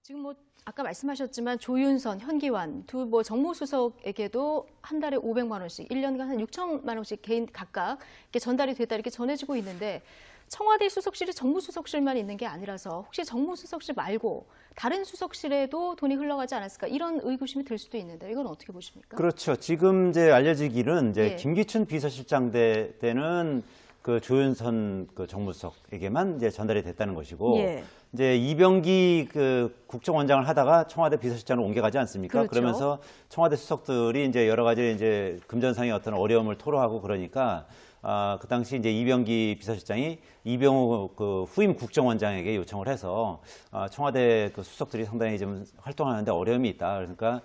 지금 뭐 아까 말씀하셨지만 조윤선, 현기환 두 뭐 정무수석에게도 한 달에 500만 원씩, 1년간 한 6천만 원씩 개인 각각 이렇게 전달이 됐다 이렇게 전해지고 있는데 청와대 수석실이 정무수석실만 있는 게 아니라서 혹시 정무수석실 말고 다른 수석실에도 돈이 흘러가지 않았을까 이런 의구심이 들 수도 있는데 이건 어떻게 보십니까? 그렇죠. 지금 이제 알려지기는 이제 예. 김기춘 비서실장 때는 그 조윤선 그 정무수석에게만 이제 전달이 됐다는 것이고 예. 이제 이병기 그 국정원장을 하다가 청와대 비서실장으로 옮겨가지 않습니까? 그렇죠. 그러면서 청와대 수석들이 이제 여러 가지 이제 금전상의 어떤 어려움을 토로하고 그러니까 그 당시 이제 이병기 비서실장이 이병우 그 후임 국정원장에게 요청을 해서 청와대 그 수석들이 상당히 좀 활동하는데 어려움이 있다. 그러니까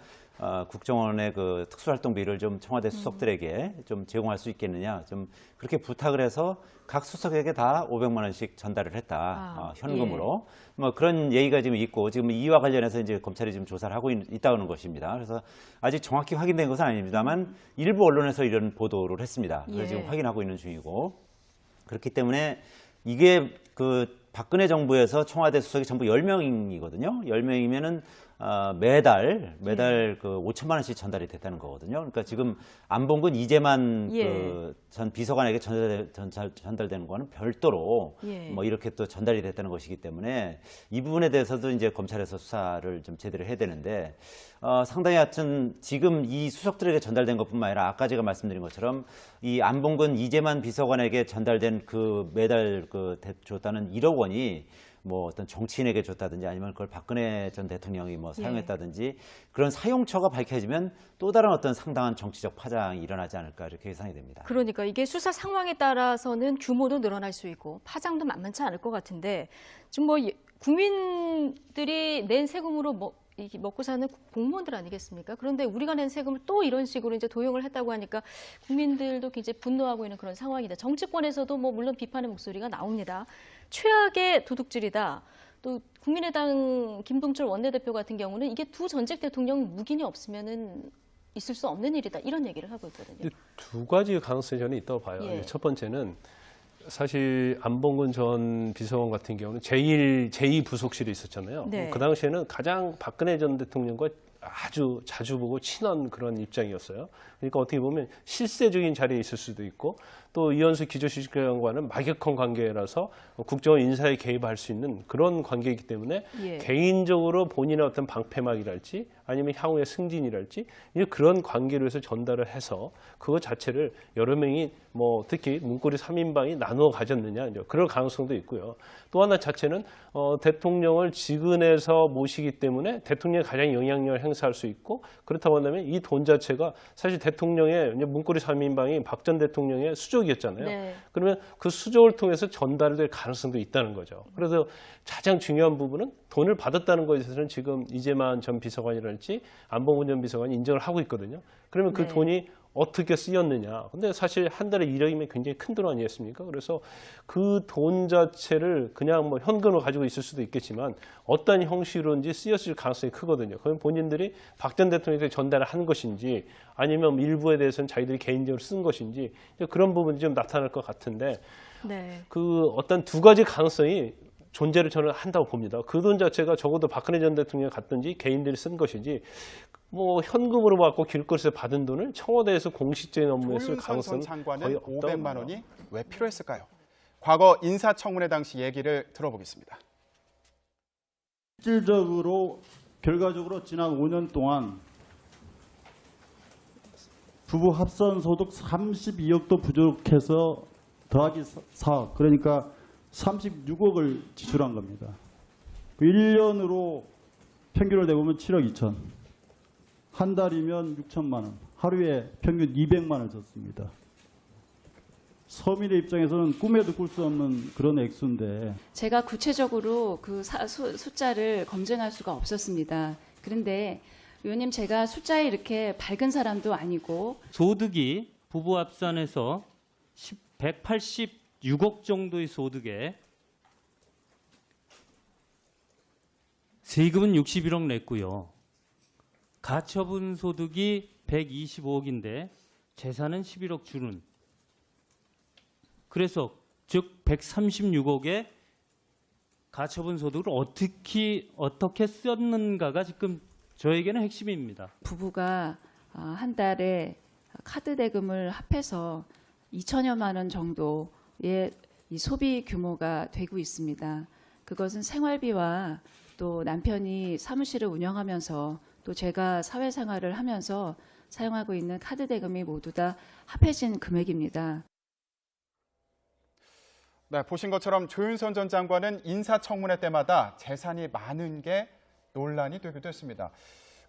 국정원의 그 특수활동비를 좀 청와대 수석들에게 좀 제공할 수 있겠느냐, 좀 그렇게 부탁을 해서 각 수석에게 다 500만 원씩 전달을 했다, 현금으로. 예. 뭐 그런 얘기가 지금 있고 지금 이와 관련해서 이제 검찰이 지금 조사를 하고 있다는 것입니다. 그래서 아직 정확히 확인된 것은 아닙니다만 일부 언론에서 이런 보도를 했습니다. 그래서 예. 지금 확인하고 있는 중이고 그렇기 때문에 이게 그 박근혜 정부에서 청와대 수석이 전부 10명이거든요. 10명이면은 매달 그 5천만 원씩 전달이 됐다는 거거든요. 그러니까 지금 안봉근 이재만 예. 그 전 비서관에게 전달되는 거는 별도로 예. 뭐 이렇게 또 전달이 됐다는 것이기 때문에 이 부분에 대해서도 이제 검찰에서 수사를 좀 제대로 해야 되는데 상당히 하여튼 지금 이 수석들에게 전달된 것뿐만 아니라 아까 제가 말씀드린 것처럼 이 안봉근 이재만 비서관에게 전달된 그 매달 그 줬다는 1억 원이 뭐 어떤 정치인에게 줬다든지 아니면 그걸 박근혜 전 대통령이 뭐 사용했다든지 그런 사용처가 밝혀지면 또 다른 어떤 상당한 정치적 파장이 일어나지 않을까 이렇게 예상이 됩니다. 그러니까 이게 수사 상황에 따라서는 규모도 늘어날 수 있고 파장도 만만치 않을 것 같은데 지금 뭐 국민들이 낸 세금으로 이게 먹고 사는 공무원들 아니겠습니까? 그런데 우리가 낸 세금을 또 이런 식으로 이제 도용을 했다고 하니까 국민들도 굉장히 분노하고 있는 그런 상황이다. 정치권에서도 뭐 물론 비판의 목소리가 나옵니다. 최악의 도둑질이다. 또 국민의당 김동철 원내대표 같은 경우는 이게 두 전직 대통령 묵인이 없으면은 있을 수 없는 일이다. 이런 얘기를 하고 있거든요. 두 가지 가능성이 저는 있다고 봐요. 예. 첫 번째는 사실 안봉근 전 비서관 같은 경우는 제2 부속실에 있었잖아요. 네. 그 당시에는 가장 박근혜 전 대통령과 아주 자주 보고 친한 그런 입장이었어요. 그러니까 어떻게 보면 실세적인 자리에 있을 수도 있고 또 이현수 기조실장과는 막역한 관계라서 국정원 인사에 개입할 수 있는 그런 관계이기 때문에 예. 개인적으로 본인의 어떤 방패막이랄지 아니면 향후의 승진이랄지 그런 관계로 해서 전달을 해서 그거 자체를 여러 명이 뭐 특히 문고리 3인방이 나누어 가졌느냐 그럴 가능성도 있고요. 또 하나 자체는 대통령을 직은해서 모시기 때문에 대통령이 가장 영향력을 행사할 수 있고 그렇다고 한다면 이 돈 자체가 사실 대통령의 문고리 3인방이 박 전 대통령의 수족이었잖아요. 네. 그러면 그 수족을 통해서 전달될 가능성도 있다는 거죠. 그래서 가장 중요한 부분은 돈을 받았다는 것에 대해서는 지금 이재만 전 비서관이랄지 안봉근 전 비서관이 인정을 하고 있거든요. 그러면 그 네. 돈이 어떻게 쓰였느냐. 근데 사실 한 달에 1억이면 굉장히 큰 돈 아니겠습니까? 그래서 그 돈 자체를 그냥 뭐 현금으로 가지고 있을 수도 있겠지만 어떤 형식으로인지 쓰였을 가능성이 크거든요. 그럼 본인들이 박 전 대통령에게 전달을 한 것인지 아니면 일부에 대해서는 자기들이 개인적으로 쓴 것인지 그런 부분이 좀 나타날 것 같은데 네. 그 어떤 두 가지 가능성이 존재를 저는 한다고 봅니다. 그 돈 자체가 적어도 박근혜 전 대통령이 갔든지 개인들이 쓴 것이지 뭐 현금으로 받고 길거리에서 받은 돈을 청와대에서 공식적인 업무에 쓸 가능성은 장관은 거의 없다고 500만 원이 왜 필요했을까요? 과거 인사청문회 당시 얘기를 들어보겠습니다. 실질적으로 결과적으로 지난 5년 동안 부부 합산 소득 32억도 부족해서 더하기 4억 그러니까 36억을 지출한 겁니다. 1년으로 평균을 내보면 7억 2천. 한 달이면 6천만 원. 하루에 평균 200만 원을 썼습니다. 서민의 입장에서는 꿈에도 꿀 수 없는 그런 액수인데. 제가 구체적으로 그 숫자를 검증할 수가 없었습니다. 그런데 의원님 제가 숫자에 이렇게 밝은 사람도 아니고 소득이 부부 합산해서 186억 정도의 소득에 세금은 61억 냈고요. 가처분 소득이 125억인데 재산은 11억 주는. 그래서 즉 136억에 가처분 소득을 어떻게 썼는가가 지금 저에게는 핵심입니다. 부부가 한 달에 카드 대금을 합해서 2천여만 원 정도의 이 소비 규모가 되고 있습니다. 그것은 생활비와 또 남편이 사무실을 운영하면서 또 제가 사회생활을 하면서 사용하고 있는 카드 대금이 모두 다 합해진 금액입니다. 네, 보신 것처럼 조윤선 전 장관은 인사청문회 때마다 재산이 많은 게 논란이 되기도 했습니다.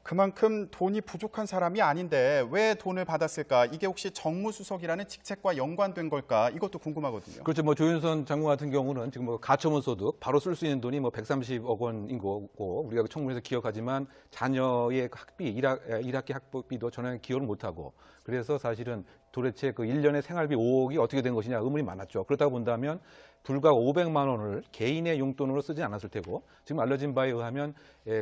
그만큼 돈이 부족한 사람이 아닌데 왜 돈을 받았을까? 이게 혹시 정무수석이라는 직책과 연관된 걸까? 이것도 궁금하거든요. 그렇죠. 뭐 조윤선 장관 같은 경우는 지금 뭐 가처분 소득 바로 쓸 수 있는 돈이 뭐 130억 원인 거고 우리가 청문회에서 기억하지만 자녀의 학비, 1학기 학비도 전혀 기여를 못하고 그래서 사실은 도대체 그 1년의 생활비 5억이 어떻게 된 것이냐 의문이 많았죠. 그렇다고 본다면 불과 500만 원을 개인의 용돈으로 쓰지 않았을 테고 지금 알려진 바에 의하면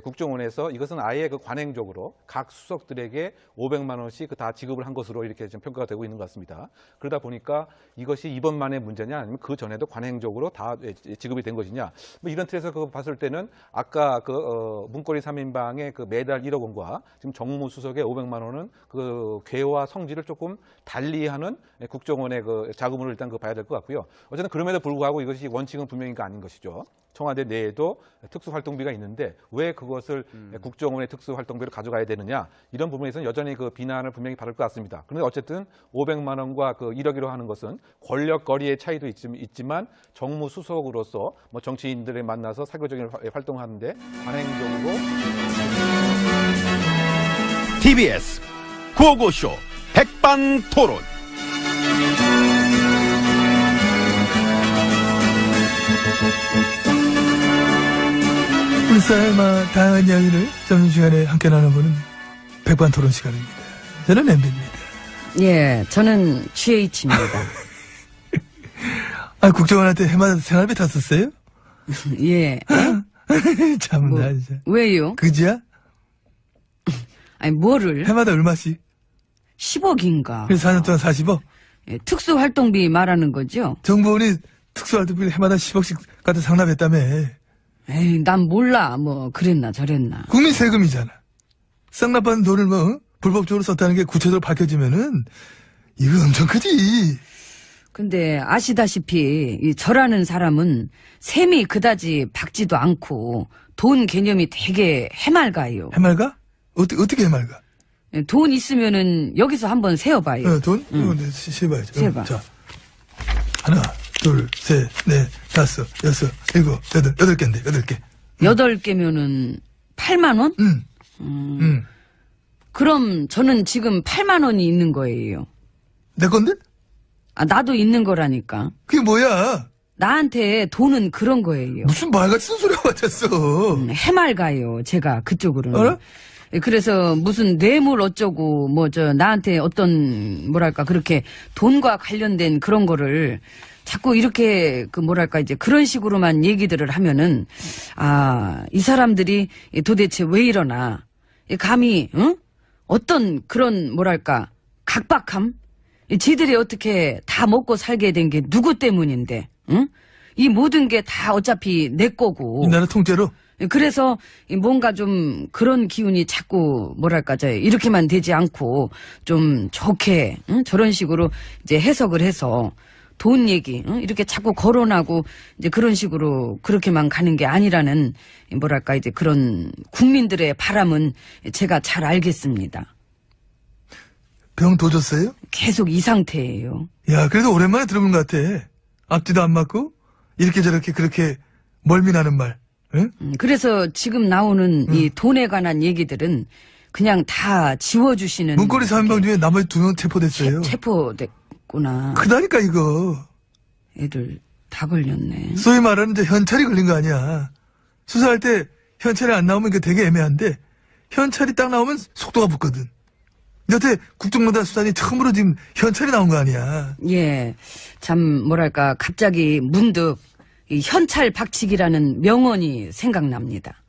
국정원에서 이것은 아예 그 관행적으로 각 수석들에게 500만 원씩 다 지급을 한 것으로 이렇게 좀 평가가 되고 있는 것 같습니다. 그러다 보니까 이것이 이번만의 문제냐 아니면 그 전에도 관행적으로 다 지급이 된 것이냐 뭐 이런 틀에서 그거 봤을 때는 아까 그 문고리 3인방의 그 매달 1억 원과 지금 정무수석의 500만 원은 그 궤와 성질을 조금 달리하는 국정원의 그 자금을 일단 그 봐야 될 것 같고요. 어쨌든 그럼에도 불구하고 이것이 원칙은 분명히가 아닌 것이죠. 청와대 내에도 특수활동비가 있는데 왜 그것을 국정원의 특수활동비로 가져가야 되느냐 이런 부분에서는 여전히 그 비난을 분명히 받을 것 같습니다. 그런데 어쨌든 500만 원과 그 1억이로 하는 것은 권력거리의 차이도 있지만 정무수석으로서 뭐 정치인들을 만나서 사교적인 활동하는데 관행적으로 TBS 구호고쇼 백반토론. 우리 사회의 다양한 이야기를 점심시간에 함께 나눠보는 백반토론 시간입니다. 저는 MB입니다. 예, 저는 GH입니다. 국정원한테 해마다 생활비 다 썼어요? 예. 참나, 진짜. 왜요? 그지야? 아니, 뭐를? 해마다 얼마씩? 10억인가. 그래서 4년 동안 40억? 예, 특수활동비 말하는 거죠? 정부원이 특수활동비를 해마다 10억씩 갖다 상납했다며. 에이, 난 몰라. 뭐, 그랬나, 저랬나. 국민 세금이잖아. 쌍납받은 돈을 불법적으로 썼다는 게 구체적으로 밝혀지면은, 이거 엄청 크지. 근데 아시다시피, 저라는 사람은 셈이 그다지 박지도 않고, 돈 개념이 되게 해맑아요. 해맑아? 어떻게 해맑아? 예, 돈 있으면은 여기서 한번 세어봐요. 돈? 세봐야죠. 세봐. 자, 하나, 둘, 셋, 넷, 다섯, 여섯, 일곱, 여덟 개인데, 8개. 8개면은 8만 원? 그럼 저는 지금 8만 원이 있는 거예요. 내 건데? 나도 있는 거라니까. 그게 뭐야? 나한테 돈은 그런 거예요. 무슨 말같이 쓴소리가 맞았어. 해맑아요, 제가 그쪽으로는. 알아? 그래서 무슨 뇌물 어쩌고 나한테 어떤 뭐랄까 그렇게 돈과 관련된 그런 거를 자꾸 이렇게 이제 그런 식으로만 얘기들을 하면은 이 사람들이 도대체 왜 이러나 감히 어떤 그런 뭐랄까 각박함 지들이 어떻게 다 먹고 살게 된 게 누구 때문인데 이 모든 게 다 어차피 내 거고 나는 통째로 그래서 뭔가 좀 그런 기운이 자꾸 이렇게만 되지 않고 좀 좋게 저런 식으로 이제 해석을 해서 돈 얘기 이렇게 자꾸 거론하고 이제 그런 식으로 그렇게만 가는 게 아니라는 이제 그런 국민들의 바람은 제가 잘 알겠습니다. 병 도졌어요? 계속 이 상태예요. 야, 그래도 오랜만에 들어본 것 같아. 앞뒤도 안 맞고 이렇게 저렇게 그렇게 멀미나는 말. 응? 그래서 지금 나오는 이 돈에 관한 얘기들은 그냥 다 지워주시는. 문고리 3인방 중에 나머지 2명 체포됐어요. 체포됐구나. 크다니까 이거. 애들 다 걸렸네. 소위 말하는 이제 현찰이 걸린 거 아니야. 수사할 때 현찰이 안 나오면 이게 되게 애매한데 현찰이 딱 나오면 속도가 붙거든. 여태 국정농단 수단이 처음으로 지금 현찰이 나온 거 아니야. 예, 참 갑자기 문득 이 현찰 박치기라는 명언이 생각납니다.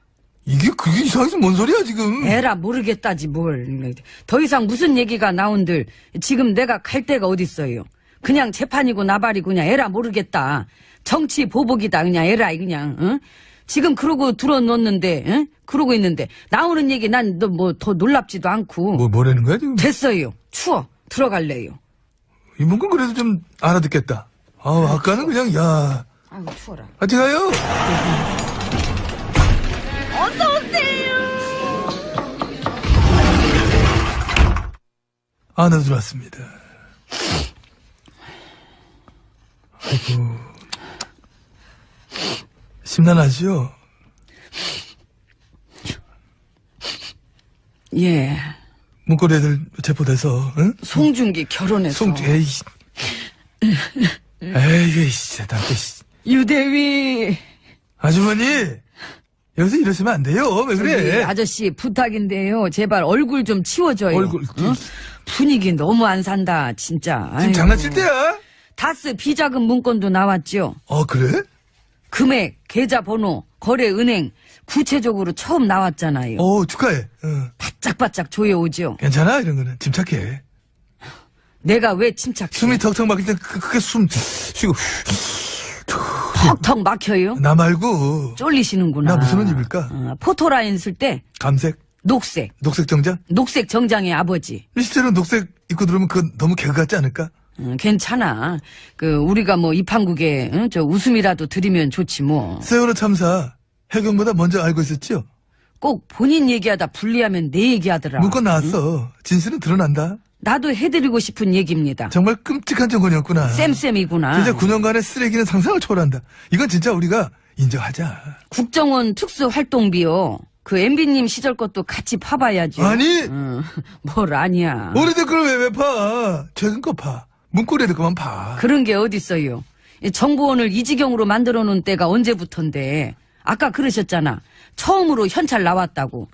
그게 이상해서 뭔 소리야 지금. 에라 모르겠다지 뭘. 더 이상 무슨 얘기가 나온들 지금 내가 갈 데가 어딨어요. 그냥 재판이고 나발이고 그냥 에라 모르겠다. 정치 보복이다 그냥 에라이 그냥. 응? 지금 그러고 들어놓는데, 응? 그러고 있는데 나오는 얘기 난 너 뭐 더 놀랍지도 않고. 뭐라는 거야 지금? 됐어요. 추워. 들어갈래요. 이 문건 그래도 좀 알아듣겠다. 아까는 그냥 야. 아유 추워라. 같이 가요. 안으로 들어왔습니다. 아이고. 심란하지요? 예. 문고리 애들 체포돼서, 응? 송중기 결혼해서. 에이씨. 에이, 진짜, 나한테, 유대위. 아주머니! 여기서 이러시면 안 돼요. 왜 저기 그래? 아저씨 부탁인데요. 제발 얼굴 좀 치워줘요. 얼굴. 어? 분위기 너무 안 산다, 진짜. 지금 아이고. 장난칠 때야? 다스 비자금 문건도 나왔죠. 그래? 금액, 계좌번호, 거래 은행 구체적으로 처음 나왔잖아요. 축하해. 바짝바짝 조여오죠. 괜찮아, 이런 거는. 침착해. 내가 왜 침착해? 숨이 턱턱 막힐 때 크게 숨 쉬고. 턱턱 막혀요? 나 말고. 쫄리시는구나. 나 무슨 옷 입을까? 포토라인 쓸 때 감색? 녹색. 녹색 정장? 녹색 정장의 아버지. 실제로 녹색 입고 들어오면 그건 너무 개그 같지 않을까? 괜찮아. 우리가 뭐 입항국에 저 웃음이라도 드리면 좋지 뭐. 세월호 참사 해경보다 먼저 알고 있었죠? 꼭 본인 얘기하다 불리하면 내 얘기하더라. 문건 나왔어. 진실은 드러난다. 나도 해드리고 싶은 얘기입니다. 정말 끔찍한 정권이었구나. 쌤쌤이구나. 진짜 9년간의 쓰레기는 상상을 초월한다. 이건 진짜 우리가 인정하자. 국정원 특수활동비요. MB님 시절 것도 같이 파봐야죠. 아니! 뭘 아니야. 오래된 걸 왜 파? 최근 거 파. 문고리에도 그만 파. 그런 게 어딨어요. 정보원을 이 지경으로 만들어 놓은 때가 언제부턴데. 아까 그러셨잖아. 처음으로 현찰 나왔다고.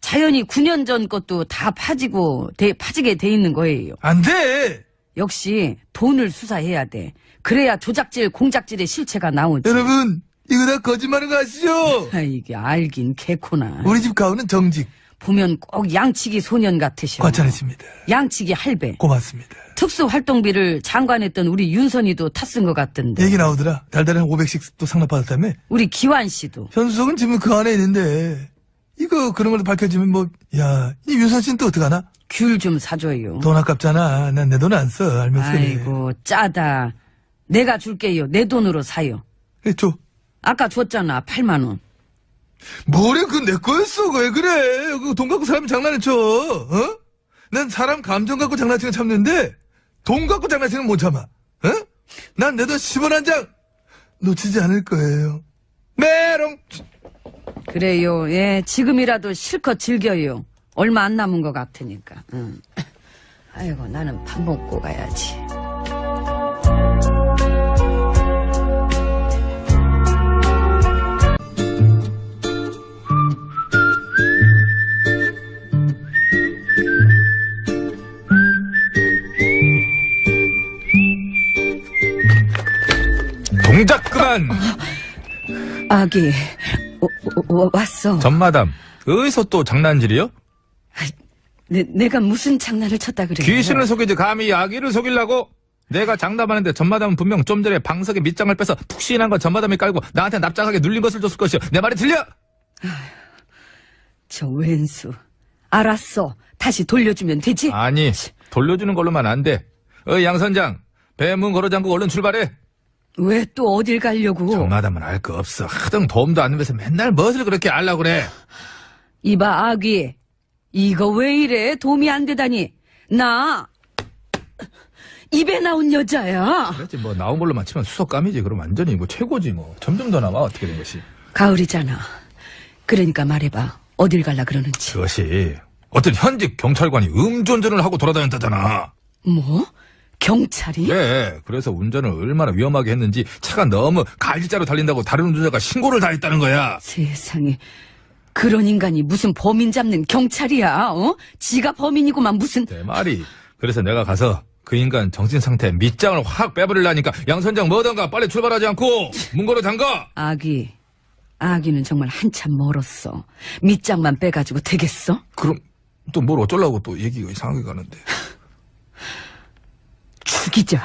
자연히 9년 전 것도 다 파지게 돼 있는 거예요. 안 돼! 역시 돈을 수사해야 돼. 그래야 조작질, 공작질의 실체가 나오지. 여러분, 이거 다 거짓말인 거 아시죠? 이게 알긴 개코나. 우리 집 가오는 정직. 보면 꼭 양치기 소년 같으셔. 과찬했습니다. 양치기 할배. 고맙습니다. 특수활동비를 장관했던 우리 윤선이도 탔은 것 같던데. 얘기 나오더라. 달달한 500씩 또 상납받았다며? 우리 기환 씨도. 현수석은 지금 그 안에 있는데 이거 그런 걸로 밝혀지면 이 윤선 씨는 또 어떡하나? 귤 좀 사줘요. 돈 아깝잖아. 난 내 돈 안 써. 알면서. 아이고 짜다. 내가 줄게요. 내 돈으로 사요. 줘. 아까 줬잖아. 8만 원. 뭐래? 그건 내 거였어. 왜 그래? 돈 갖고 사람이 장난을 쳐. 난 사람 감정 갖고 장난치는 참는데 돈 갖고 장난치는 못 참아. 난 내 돈 10원 한 장 놓치지 않을 거예요. 메롱. 그래요. 예, 지금이라도 실컷 즐겨요. 얼마 안 남은 것 같으니까. 아이고 나는 밥 먹고 가야지. 동작 그만! 아기, 왔어. 전마담, 어디서 또 장난질이요? 내가 무슨 장난을 쳤다 그래? 귀신을 속이지 감히 아기를 속이려고? 내가 장담하는데 전마담은 분명 좀 전에 방석에 밑장을 빼서 푹신한 거 전마담이 깔고 나한테 납작하게 눌린 것을 줬을 것이오. 내 말이 들려? 저 왼수. 알았어. 다시 돌려주면 되지? 아니, 돌려주는 걸로만 안 돼. 양 선장, 배문 걸어 잠그고 얼른 출발해. 왜 또 어딜 가려고? 전마담은 알 거 없어. 하등 도움도 안 되면서 맨날 무엇을 그렇게 알라고 그래. 이봐 아기. 이거 왜 이래? 도움이 안 되다니. 나 입에 나온 여자야. 그렇지 뭐 나온 걸로만 치면 수석감이지. 그럼 완전히 최고지 뭐. 점점 더 나와 어떻게 된 것이. 가을이잖아. 그러니까 말해봐. 어딜 갈라 그러는지. 그것이 어떤 현직 경찰관이 음주운전을 하고 돌아다녔다잖아. 뭐? 경찰이? 네. 그래서 운전을 얼마나 위험하게 했는지 차가 너무 갈지자로 달린다고 다른 운전자가 신고를 다 했다는 거야. 세상에. 그런 인간이 무슨 범인 잡는 경찰이야? 지가 범인이구만 무슨. 내 말이. 그래서 내가 가서 그 인간 정신 상태 밑장을 확 빼버리려니까 양 선장 뭐던가 빨리 출발하지 않고 문 걸어 잠가. 아기는 정말 한참 멀었어. 밑장만 빼가지고 되겠어? 그럼 또 뭘 어쩌려고 또 얘기가 이상하게 가는데. 죽이자.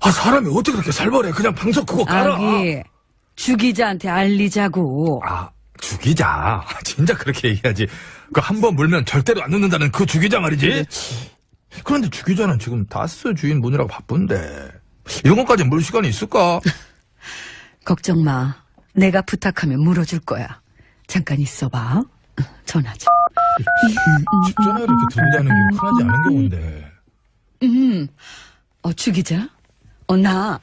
아, 사람이 어떻게 그렇게 살벌해. 그냥 방석 그거 깔아. 아기, 주 기자한테 알리자고. 아, 주기자. 진짜 그렇게 얘기하지. 그 한 번 물면 절대로 안 눕는다는 그 주기자 말이지. 그렇지. 그런데 주기자는 지금 다스 주인 문이라고 바쁜데 이런 것까지 물 시간이 있을까? 걱정 마. 내가 부탁하면 물어줄 거야. 잠깐 있어봐. 전화 좀. 전화를 이렇게 들고 다니는 게 흔하지 않은 경우인데. 주 기자? 나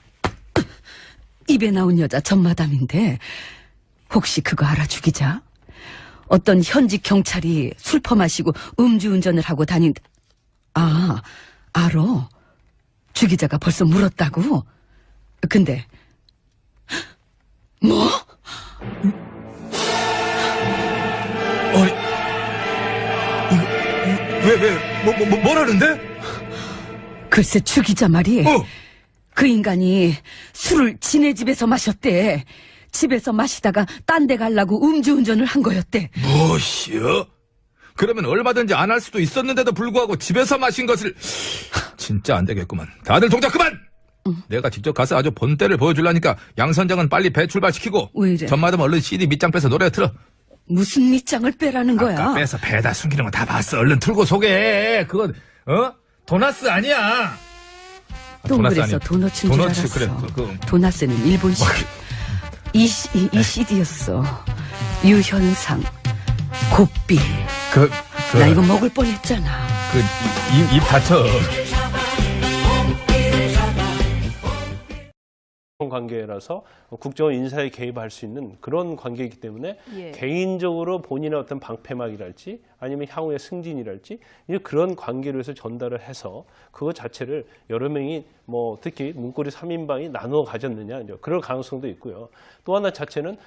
입에 나온 여자 전마담인데 혹시 그거 알아, 주 기자? 어떤 현직 경찰이 술 퍼마시고 음주운전을 하고 다닌다. 아, 알어. 주 기자가 벌써 물었다고? 근데 뭐? 아니, 이거 뭐라는데? 글쎄, 주 기자 말이 그 인간이 술을 지네 집에서 마셨대. 집에서 마시다가 딴 데 가려고 음주운전을 한 거였대. 무엇이요? 그러면 얼마든지 안 할 수도 있었는데도 불구하고 집에서 마신 것을 진짜 안 되겠구만. 다들 동작 그만! 내가 직접 가서 아주 본때를 보여주려니까 양 선장은 빨리 배 출발시키고 왜 이래? 전마담 얼른 CD 밑장 빼서 노래 틀어. 무슨 밑장을 빼라는 거야? 아까 빼서 배에다 숨기는 거 다 봤어. 얼른 틀고 소개해. 그건 도나스 아니야. 동그래서 도너츠인 줄 도너츠, 알았어. 그래. 도나스는 일본식. 이 CD였어. 유현상, 곱비. 나 이거 먹을 뻔했잖아. 입 다쳐. 관계라서 국정원 인사에 개입할 수 있는 그런 관계이기 때문에 예. 개인적으로 본인의 어떤 방패막이랄지 아니면 향후의 승진이랄지 그런 관계로 해서 전달을 해서 그것 자체를 여러 명이 뭐 특히 문고리 3인방이 나누어 가졌느냐 이제 그럴 가능성도 있고요. 또 하나 자체는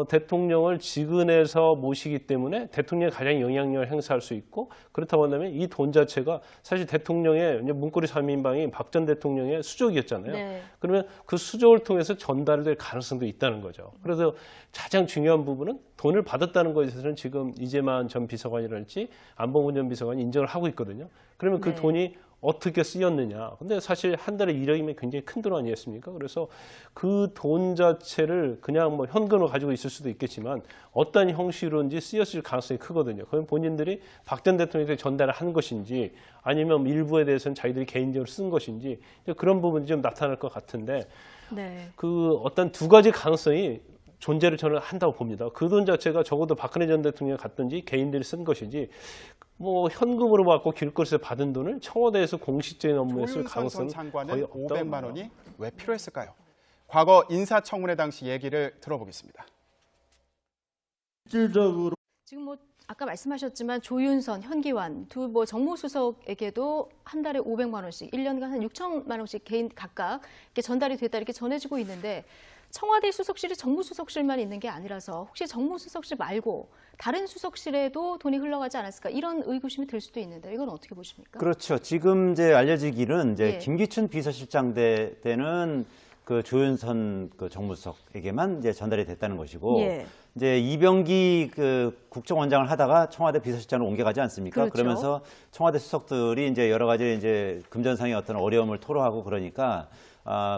대통령을 직은해서 모시기 때문에 대통령이 가장 영향력을 행사할 수 있고 그렇다고 한다면 이 돈 자체가 사실 대통령의 문고리 3인방이 박 전 대통령의 수족이었잖아요. 네. 그러면 그 수족을 통해서 전달될 가능성도 있다는 거죠. 그래서 가장 중요한 부분은 돈을 받았다는 것에 대해서는 지금 이재만 전 비서관이랄지 안봉근 전 비서관이 인정을 하고 있거든요. 그러면 그 네. 돈이 어떻게 쓰였느냐. 근데 사실 한 달에 1억이면 굉장히 큰 돈 아니겠습니까? 그래서 그 돈 자체를 그냥 뭐 현금으로 가지고 있을 수도 있겠지만 어떤 형식으로인지 쓰였을 가능성이 크거든요. 그럼 본인들이 박 전 대통령에게 전달을 한 것인지 아니면 일부에 대해서는 자기들이 개인적으로 쓴 것인지 그런 부분이 좀 나타날 것 같은데 네. 그 어떤 두 가지 가능성이 존재를 저는 한다고 봅니다. 그 돈 자체가 적어도 박근혜 전 대통령이 갔든지 개인들이 쓴 것이지 뭐 현금으로 받고 길거리에서 받은 돈을 청와대에서 공식적인 업무에 쓸 가능성은 장관은 거의 없다고 500만 원이 왜 필요했을까요? 과거 인사청문회 당시 얘기를 들어보겠습니다. 실질적으로 지금 뭐 아까 말씀하셨지만 조윤선, 현기환 두 뭐 정무수석에게도 한 달에 500만 원씩, 1년간 한 6천만 원씩 개인 각각 이렇게 전달이 됐다 이렇게 전해지고 있는데 청와대 수석실이 정무수석실만 있는 게 아니라서 혹시 정무수석실 말고 다른 수석실에도 돈이 흘러가지 않았을까 이런 의구심이 들 수도 있는데 이건 어떻게 보십니까? 그렇죠. 지금 이제 알려지기는 이제 예. 김기춘 비서실장 때는 그 조윤선 그 정무수석에게만 이제 전달이 됐다는 것이고 예. 이제 이병기 그 국정원장을 하다가 청와대 비서실장으로 옮겨가지 않습니까? 그렇죠. 그러면서 청와대 수석들이 이제 여러 가지 이제 금전상의 어떤 어려움을 토로하고 그러니까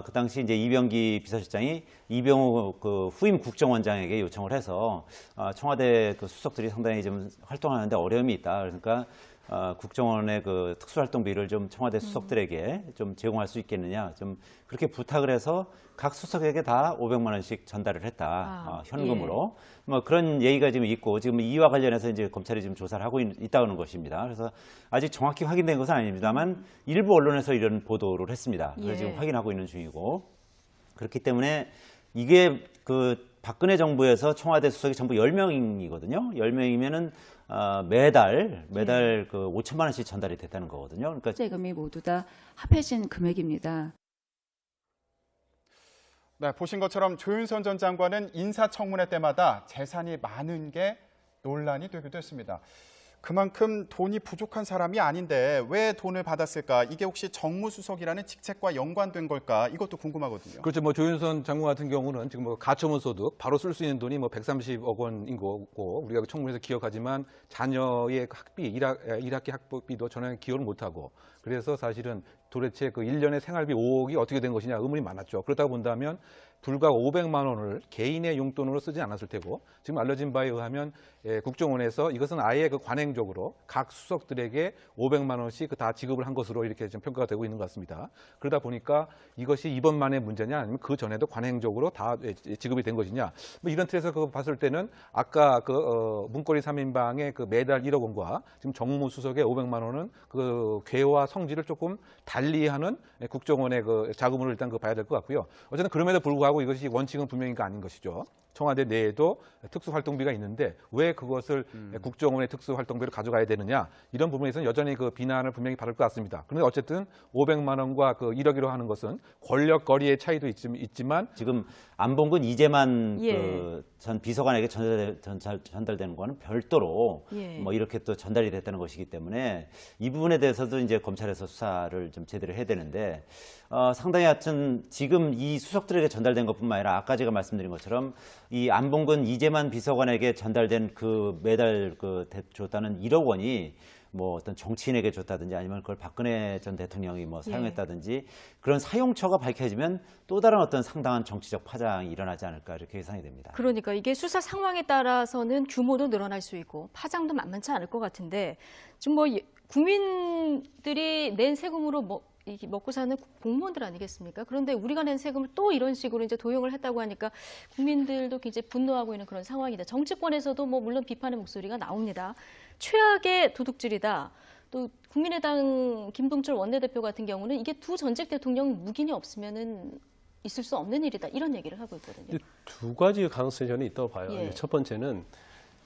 그 당시 이제 이병기 비서실장이 이병우 그 후임 국정원장에게 요청을 해서 청와대 그 수석들이 상당히 좀 활동하는데 어려움이 있다. 그러니까 국정원의 그 특수활동비를 좀 청와대 수석들에게 좀 제공할 수 있겠느냐, 좀 그렇게 부탁을 해서 각 수석에게 다 500만 원씩 전달을 했다, 현금으로. 뭐 그런 얘기가 지금 있고 지금 이와 관련해서 이제 검찰이 지금 조사를 하고 있다는 것입니다. 그래서 아직 정확히 확인된 것은 아닙니다만 일부 언론에서 이런 보도를 했습니다. 그래서 예. 지금 확인하고 있는 중이고 그렇기 때문에 이게 그 박근혜 정부에서 청와대 수석이 전부 10명이거든요. 10명이면은 매달 그 5천만 원씩 전달이 됐다는 거거든요. 그러니까 세금이 모두 다 합해진 금액입니다. 네, 보신 것처럼 조윤선 전 장관은 인사청문회 때마다 재산이 많은 게 논란이 되기도 했습니다. 그만큼 돈이 부족한 사람이 아닌데 왜 돈을 받았을까? 이게 혹시 정무수석이라는 직책과 연관된 걸까? 이것도 궁금하거든요. 그렇죠. 뭐 조윤선 장관 같은 경우는 지금 뭐 가처분 소득 바로 쓸 수 있는 돈이 뭐 130억 원인 거고 우리가 청문회에서 기억하지만 자녀의 학비, 1학기 학비도 전혀 기여를 못하고 그래서 사실은 도대체 그 1년의 생활비 5억이 어떻게 된 것이냐 의문이 많았죠. 그렇다고 본다면 불과 500만 원을 개인의 용돈으로 쓰지 않았을 테고 지금 알려진 바에 의하면 국정원에서 이것은 아예 그 관행적으로 각 수석들에게 500만 원씩 다 지급을 한 것으로 이렇게 좀 평가가 되고 있는 것 같습니다. 그러다 보니까 이것이 이번만의 문제냐 아니면 그 전에도 관행적으로 다 지급이 된 것이냐 뭐 이런 틀에서 그거 봤을 때는 아까 그 문고리 3인방의 그 매달 1억 원과 지금 정무수석의 500만 원은 그 궤와 성질을 조금 달리하는 국정원의 그 자금을 일단 그 봐야 될 것 같고요. 어쨌든 그럼에도 불구하고 이것이 원칙은 분명히 아닌 것이죠. 청와대 내에도 특수활동비가 있는데 왜 그것을 국정원의 특수활동비로 가져가야 되느냐 이런 부분에서는 여전히 그 비난을 분명히 받을 것 같습니다. 그런데 어쨌든 500만 원과 그 1억이라고 하는 것은 권력거리의 차이도 있지만 지금 안봉근 이재만 예. 그 전 비서관에게 전달되는 거는 별도로 예. 뭐 이렇게 또 전달이 됐다는 것이기 때문에 이 부분에 대해서도 이제 검찰에서 수사를 좀 제대로 해야 되는데 상당히 하여튼 지금 이 수석들에게 전달된 것뿐만 아니라 아까 제가 말씀드린 것처럼 이 안봉근 이재만 비서관에게 전달된 그 매달 그 줬다는 1억 원이 뭐 어떤 정치인에게 줬다든지 아니면 그걸 박근혜 전 대통령이 뭐 사용했다든지 그런 사용처가 밝혀지면 또 다른 어떤 상당한 정치적 파장이 일어나지 않을까 이렇게 예상이 됩니다. 그러니까 이게 수사 상황에 따라서는 규모도 늘어날 수 있고 파장도 만만치 않을 것 같은데 지금 뭐 국민들이 낸 세금으로 먹고 사는 공무원들 아니겠습니까? 그런데 우리가 낸 세금을 또 이런 식으로 이제 도용을 했다고 하니까 국민들도 굉장히 분노하고 있는 그런 상황이다. 정치권에서도 뭐 물론 비판의 목소리가 나옵니다. 최악의 도둑질이다. 또 국민의당 김동철 원내대표 같은 경우는 이게 두 전직 대통령 묵인이 없으면은 있을 수 없는 일이다. 이런 얘기를 하고 있거든요. 두 가지 가능성이 저는 있다고 봐요. 예. 첫 번째는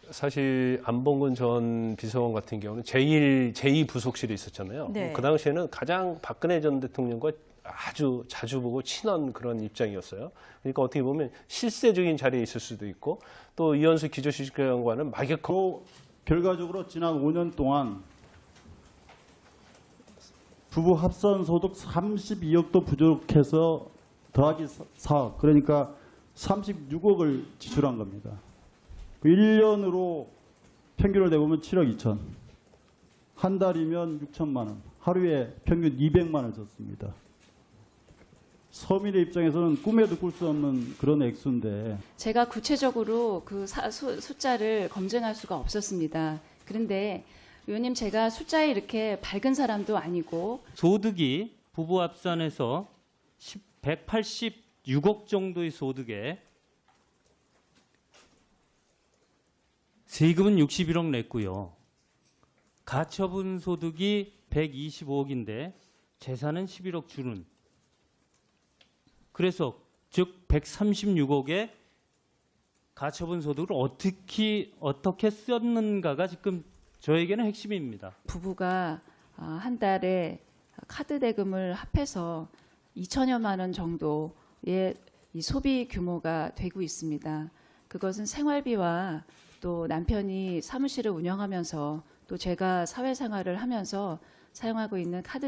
사실 안봉근 전 비서관 같은 경우는 제2 부속실에 있었잖아요. 네. 그 당시에는 가장 박근혜 전 대통령과 아주 자주 보고 친한 그런 입장이었어요. 그러니까 어떻게 보면 실세적인 자리에 있을 수도 있고 또 이현수 기조실장과는 막역하고 결과적으로 지난 5년 동안 부부 합산 소득 32억도 부족해서 더하기 4억 그러니까 36억을 지출한 겁니다. 1년으로 평균을 내보면 7억 2천. 한 달이면 6천만 원. 하루에 평균 200만 원을 썼습니다. 서민의 입장에서는 꿈에도 꿀 수 없는 그런 액수인데 제가 구체적으로 그 숫자를 검증할 수가 없었습니다. 그런데 의원님 제가 숫자에 이렇게 밝은 사람도 아니고 소득이 부부 합산해서 186억 정도의 소득에 세금은 61억 냈고요. 가처분 소득이 125억인데 재산은 11억 주는. 그래서 즉 136억의 가처분 소득을 어떻게 썼는가가 지금 저에게는 핵심입니다. 부부가 한 달에 카드 대금을 합해서 2천여만 원 정도의 이 소비 규모가 되고 있습니다. 그것은 생활비와 또 남편이 사무실을 운영하면서 또 제가 사회생활을 하면서 사용하고 있는 카드